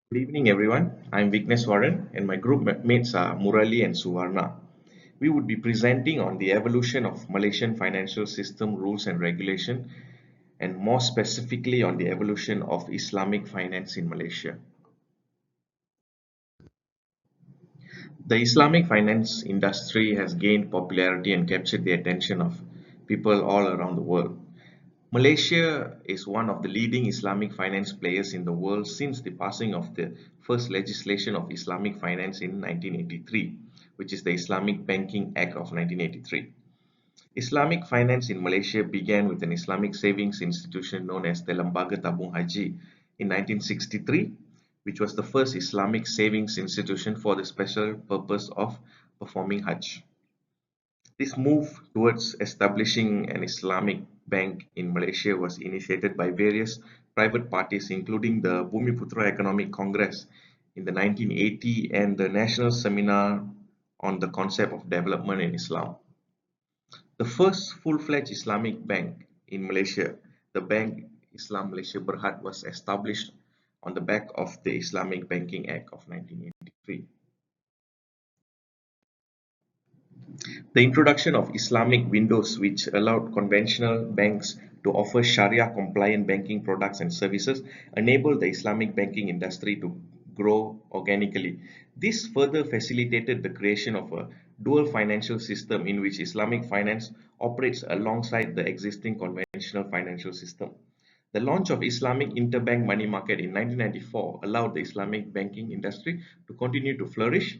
Good evening, everyone. I'm Vigneswaran, and my group mates are Murali and Suvarna. We would be presenting on the evolution of Malaysian financial system rules and regulation, and more specifically on the evolution of Islamic finance in Malaysia. The Islamic finance industry has gained popularity and captured the attention of people all around the world. Malaysia is one of the leading Islamic finance players in the world since the passing of the first legislation of Islamic finance in 1983, which is the Islamic Banking Act of 1983. Islamic finance in Malaysia began with an Islamic savings institution known as the Lembaga Tabung Haji in 1963, which was the first Islamic savings institution for the special purpose of performing Hajj. This move towards establishing an Islamic bank in Malaysia was initiated by various private parties, including the Bumiputra Economic Congress in the 1980 and the National Seminar on the Concept of Development in Islam. The first full-fledged Islamic bank in Malaysia, the Bank Islam Malaysia Berhad, was established on the back of the Islamic Banking Act of 1983. The introduction of Islamic windows, which allowed conventional banks to offer Sharia-compliant banking products and services, enabled the Islamic banking industry to grow organically. This further facilitated the creation of a dual financial system in which Islamic finance operates alongside the existing conventional financial system. The launch of Islamic interbank money market in 1994 allowed the Islamic banking industry to continue to flourish,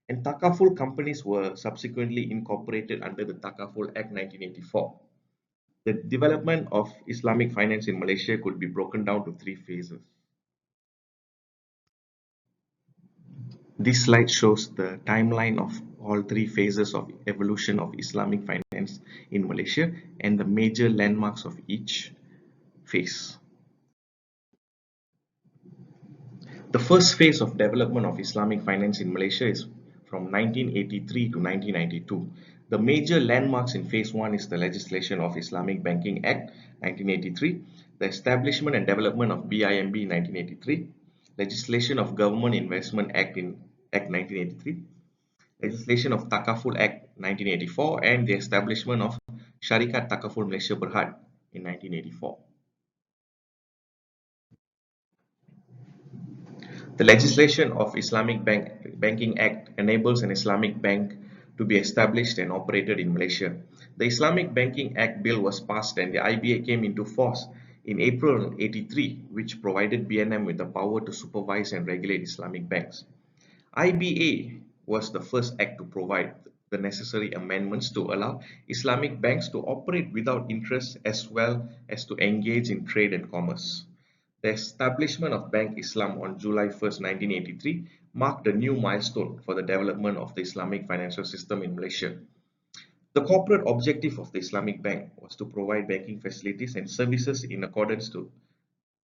and Takaful companies were subsequently incorporated under the Takaful Act 1984. The development of Islamic finance in Malaysia could be broken down to three phases. This slide shows the timeline of all three phases of evolution of Islamic finance in Malaysia and the major landmarks of each phase. The first phase of development of Islamic finance in Malaysia is from 1983 to 1992. The major landmarks in phase 1 is the legislation of Islamic Banking Act 1983, the establishment and development of BIMB 1983, legislation of Government Investment Act in Act 1983, legislation of Takaful Act 1984, and the establishment of Syarikat Takaful Malaysia Berhad in 1984. The legislation of Banking Act enables an Islamic bank to be established and operated in Malaysia. The Islamic Banking Act bill was passed and the IBA came into force in April 83, which provided BNM with the power to supervise and regulate Islamic banks. IBA was the first act to provide the necessary amendments to allow Islamic banks to operate without interest as well as to engage in trade and commerce. The establishment of Bank Islam on July 1st, 1983 marked a new milestone for the development of the Islamic financial system in Malaysia. The corporate objective of the Islamic Bank was to provide banking facilities and services in accordance to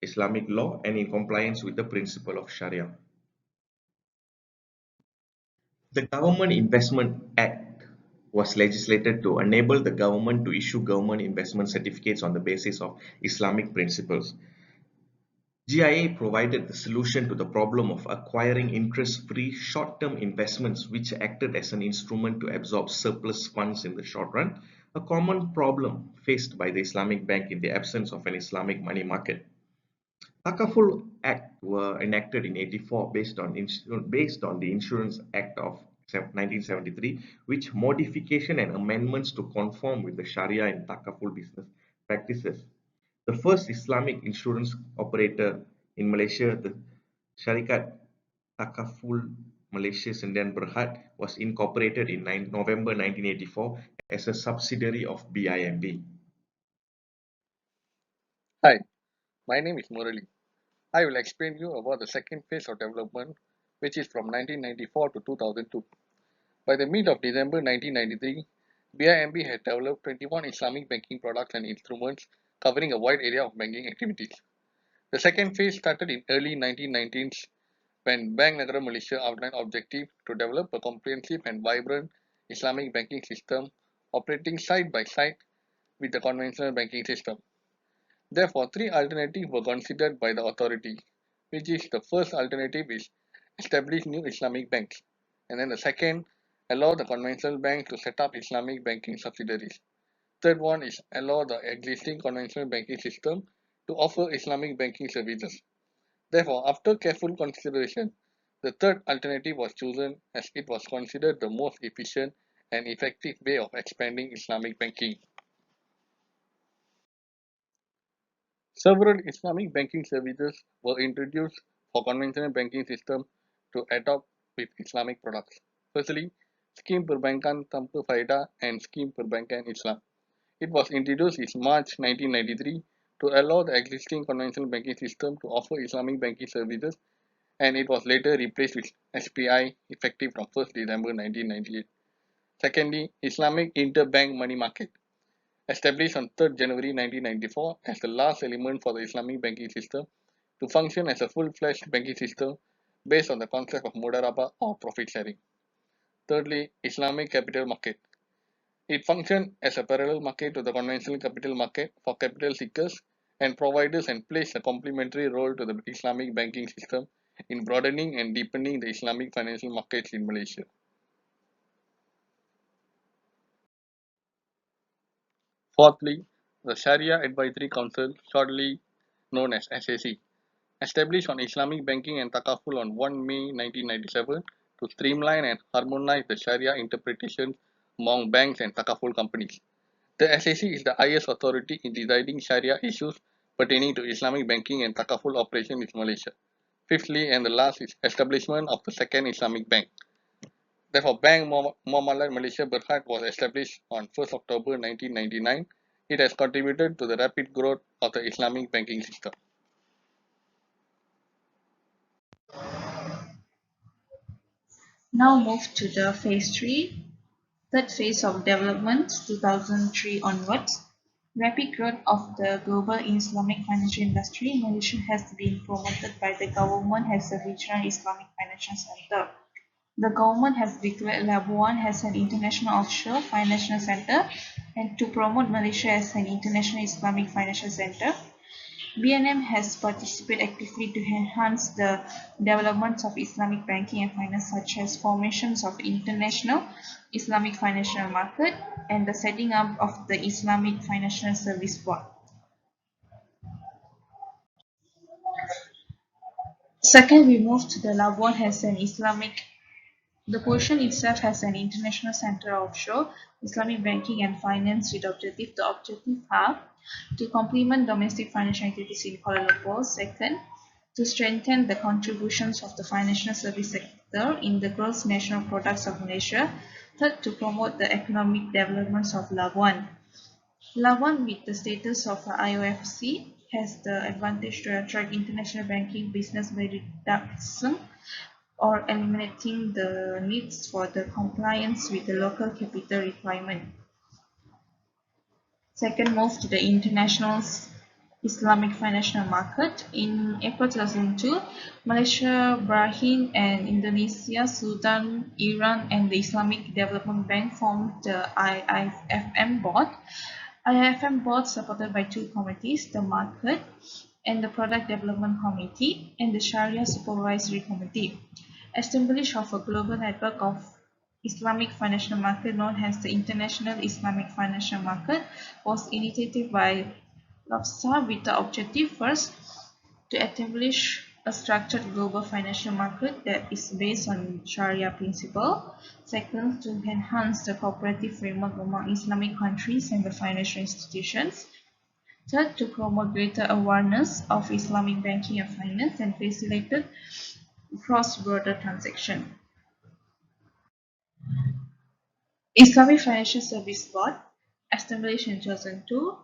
Islamic law and in compliance with the principle of Sharia. The Government Investment Act was legislated to enable the government to issue government investment certificates on the basis of Islamic principles. GIA provided the solution to the problem of acquiring interest-free short-term investments, which acted as an instrument to absorb surplus funds in the short run, a common problem faced by the Islamic Bank in the absence of an Islamic money market. Takaful Act were enacted in 84 based on the Insurance Act of 1973, which modification and amendments to conform with the Sharia and Takaful business practices. The first Islamic insurance operator in Malaysia, the Syarikat Takaful Malaysia Sdn Berhad, was incorporated in November 1984 as a subsidiary of BIMB. Hi, my name is Murali. I will explain you about the second phase of development, which is from 1994 to 2002. By the mid of December 1993, BIMB had developed 21 Islamic banking products and instruments covering a wide area of banking activities. The second phase started in early 1990s when Bank Negara Malaysia outlined objective to develop a comprehensive and vibrant Islamic banking system operating side by side with the conventional banking system. Therefore, three alternatives were considered by the authority. which is the first alternative is establish new Islamic banks. And then the second, allow the conventional banks to set up Islamic banking subsidiaries. Third one is allow the existing conventional banking system to offer Islamic banking services. Therefore, after careful consideration, the third alternative was chosen as it was considered the most efficient and effective way of expanding Islamic banking. Several Islamic banking services were introduced for conventional banking system to adopt with Islamic products. Firstly, Scheme Perbankan Tanpa Faedah and Scheme Perbankan Islam. It was introduced in March 1993 to allow the existing conventional banking system to offer Islamic banking services, and it was later replaced with SPI effective from 1st December 1998. Secondly, Islamic Interbank Money Market. Established on 3rd January 1994 as the last element for the Islamic banking system to function as a full-fledged banking system based on the concept of mudarabah or profit sharing. Thirdly, Islamic Capital Market. It functioned as a parallel market to the conventional capital market for capital seekers and providers and plays a complementary role to the Islamic banking system in broadening and deepening the Islamic financial markets in Malaysia. Fourthly, the Sharia Advisory Council, shortly known as SAC, established on Islamic banking and takaful on 1 May 1997 to streamline and harmonize the Sharia interpretation among banks and takaful companies. The SAC is the highest authority in deciding Sharia issues pertaining to Islamic banking and takaful operation in Malaysia. Fifthly, and the last is establishment of the second Islamic bank. Therefore, Bank Muamalat Malaysia Berhad was established on 1st October 1999. It has contributed to the rapid growth of the Islamic banking system. Now move to the phase 3, third phase of development, 2003 onwards. Rapid growth of the global Islamic financial industry in Malaysia has been promoted by the government as a regional Islamic financial center. The government has declared Labuan as an international offshore financial center, and to promote Malaysia as an international Islamic financial center, BNM has participated actively to enhance the development of Islamic banking and finance, such as formations of international Islamic financial market and the setting up of the Islamic Financial Service Board. Second, we move to the Labuan as an Islamic. The position itself has an international center offshore Islamic banking and finance with objective. The objective are to complement domestic financial activities in Kuala Lumpur. Second, to strengthen the contributions of the financial service sector in the gross national products of Malaysia. Third, to promote the economic developments of Labuan. Labuan, with the status of a IOFC, has the advantage to attract international banking business by reducing or eliminating the needs for the compliance with the local capital requirement. Second, move to the international Islamic financial market. In April 2002, Malaysia, Bahrain, and Indonesia, Sudan, Iran, and the Islamic Development Bank formed the IIFM board. IIFM board supported by two committees, the Market and the Product Development Committee and the Sharia Supervisory Committee. Establish of a global network of Islamic financial market known as the International Islamic Financial Market was initiated by LAFSA with the objective first to establish a structured global financial market that is based on Sharia principle. Second, to enhance the cooperative framework among Islamic countries and the financial institutions. Third, to promote greater awareness of Islamic banking and finance and facilitate cross-border transaction. Islamic Financial Service Board, established in 2002,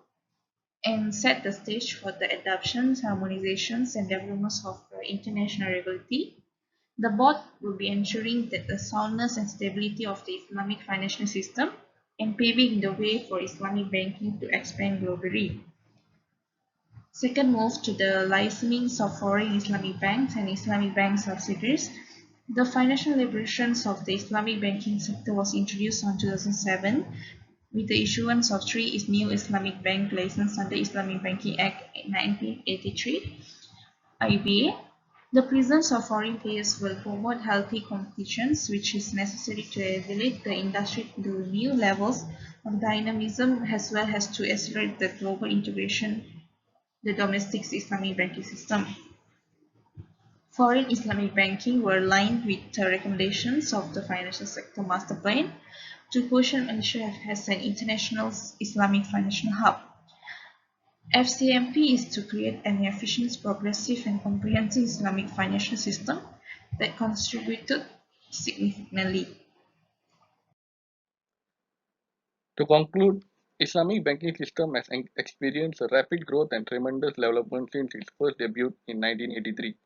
and set the stage for the adoptions, harmonizations, and developments of international regulatory. The board will be ensuring that the soundness and stability of the Islamic financial system and paving the way for Islamic banking to expand globally. Second, move to the licensings of foreign Islamic banks and Islamic bank subsidiaries. The financial liberations of the Islamic banking sector was introduced in 2007 with the issuance of three new Islamic bank licenses under Islamic Banking Act 1983 (IBA). The presence of foreign players will promote healthy competitions, which is necessary to elevate the industry to new levels of dynamism as well as to accelerate the global integration the domestic Islamic banking system. Foreign Islamic banking were aligned with the recommendations of the Financial Sector Master Plan to position Malaysia as an international Islamic financial hub. FCMP is to create an efficient, progressive, and comprehensive Islamic financial system that contributed significantly. To conclude, Islamic banking system has experienced a rapid growth and tremendous development since its first debut in 1983.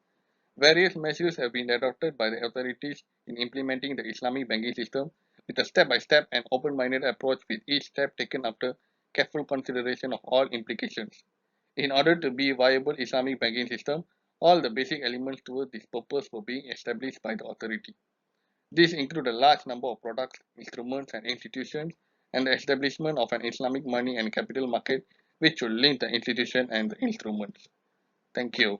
Various measures have been adopted by the authorities in implementing the Islamic banking system with a step-by-step and open-minded approach, with each step taken after careful consideration of all implications. In order to be a viable Islamic banking system, all the basic elements towards this purpose were being established by the authority. These include a large number of products, instruments, and institutions, and the establishment of an Islamic money and capital market which will link the institution and the instruments. Thank you.